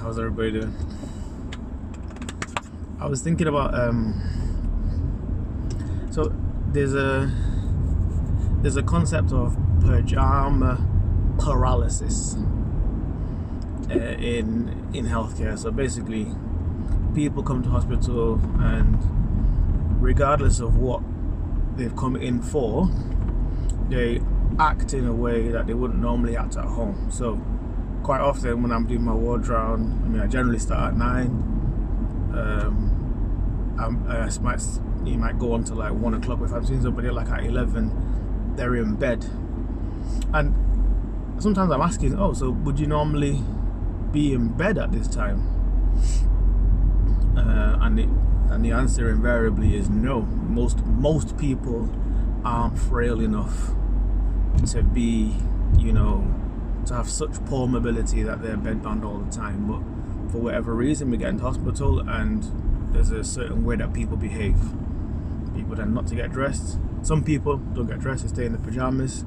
How's everybody doing? I was thinking about so there's a concept of pajama paralysis in healthcare. So basically, people come to hospital and regardless of what they've come in for, they act in a way that they wouldn't normally act at home. So quite often when I'm doing my ward round, I mean, I generally start at 9. You might go on to like 1 o'clock. If I'm seeing somebody like at 11, they're in bed. And sometimes I'm asking, oh, so would you normally be in bed at this time? And the answer invariably is no. Most people aren't frail enough to be, to have such poor mobility that they're bedbound all the time. But for whatever reason, we get into hospital and there's a certain way that people behave. People tend not to get dressed. Some people don't get dressed, they stay in the pajamas.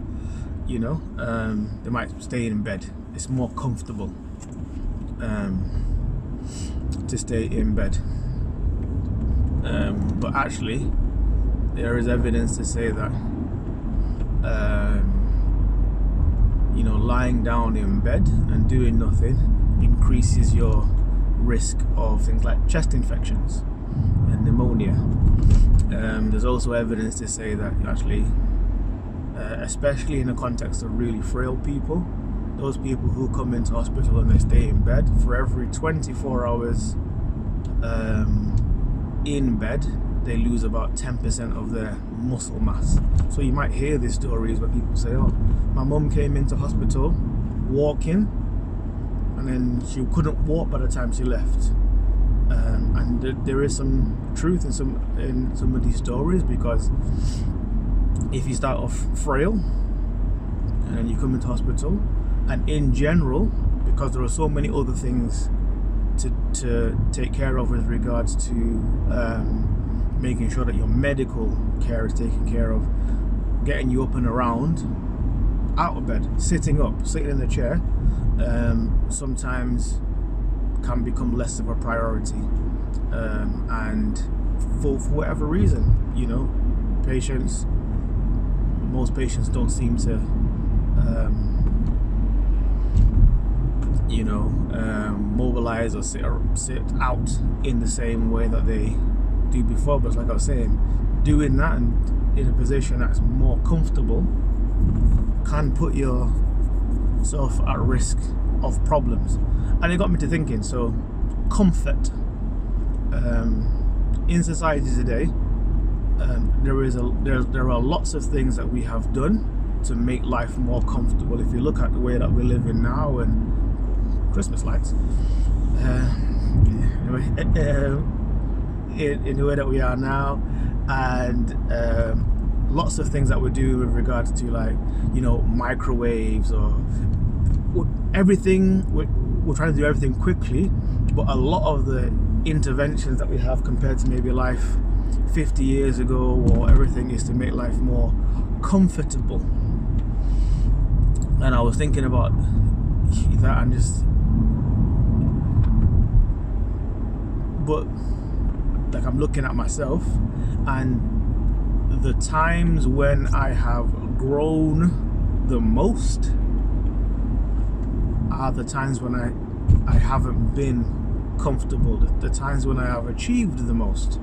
They might stay in bed. It's more comfortable to stay in bed. But actually, there is evidence to say that lying down in bed and doing nothing increases your risk of things like chest infections and pneumonia. There's also evidence to say that actually, especially in the context of really frail people, those people who come into hospital and they stay in bed, for every 24 hours in bed, they lose about 10% of their muscle mass. So you might hear these stories where people say, oh, my mum came into hospital walking and then she couldn't walk by the time she left. And there is some truth in some of these stories, because if you start off frail and you come into hospital, and in general, because there are so many other things to take care of with regards to making sure that your medical care is taken care of, getting you up and around, out of bed, sitting in the chair, sometimes can become less of a priority. And for whatever reason, most patients don't seem to mobilize or sit out in the same way that they do before. But like I was saying, doing that and in a position that's more comfortable can put yourself at risk of problems. And it got me to thinking, so comfort in society today, there are lots of things that we have done to make life more comfortable. If you look at the way that we live in now, and Christmas lights, in the way that we are now, and lots of things that we do with regards to microwaves or everything. We're trying to do everything quickly, but a lot of the interventions that we have compared to maybe life 50 years ago, or everything, is to make life more comfortable. And I was thinking about that, and I'm looking at myself, and the times when I have grown the most are the times when I haven't been comfortable. The times when I have achieved the most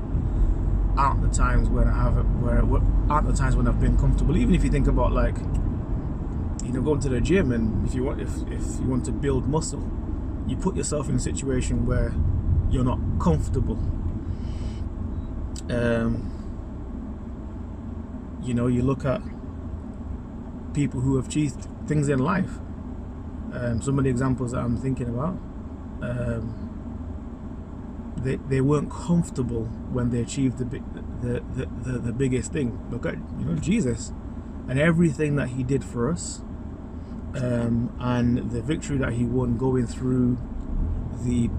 aren't the times when I've been comfortable. Even if you think about going to the gym, and if you want to build muscle, you put yourself in a situation where you're not comfortable. You look at people who have achieved things in life. Some of the examples that I'm thinking about, they weren't comfortable when they achieved the biggest thing. Look at Jesus and everything that he did for us, and the victory that he won going through the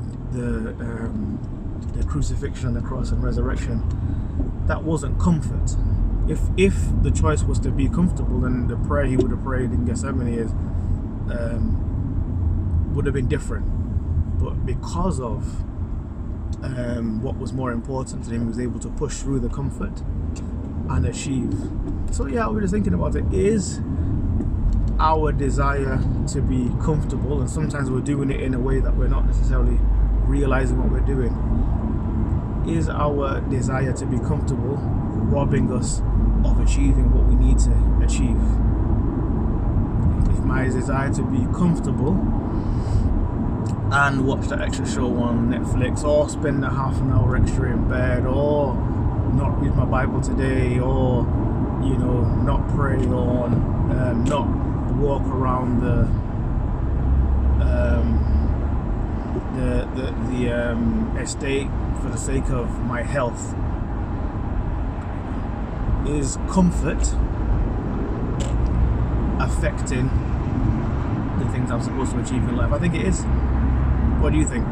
crucifixion and the cross and resurrection. That wasn't comfort. If the choice was to be comfortable, then the prayer he would have prayed in Gethsemane would have been different. but because of what was more important to him, he was able to push through the comfort and achieve. So yeah, we were just thinking about it. Is our desire to be comfortable, and sometimes we're doing it in a way that we're not necessarily realizing what we're doing, is our desire to be comfortable robbing us of achieving what we need to achieve? If my desire to be comfortable and watch that extra show on Netflix, or spend a half an hour extra in bed, or not read my Bible today, or not pray, or not walk around the estate for the sake of my health, is comfort affecting the things I'm supposed to achieve in life? I think it is. What do you think?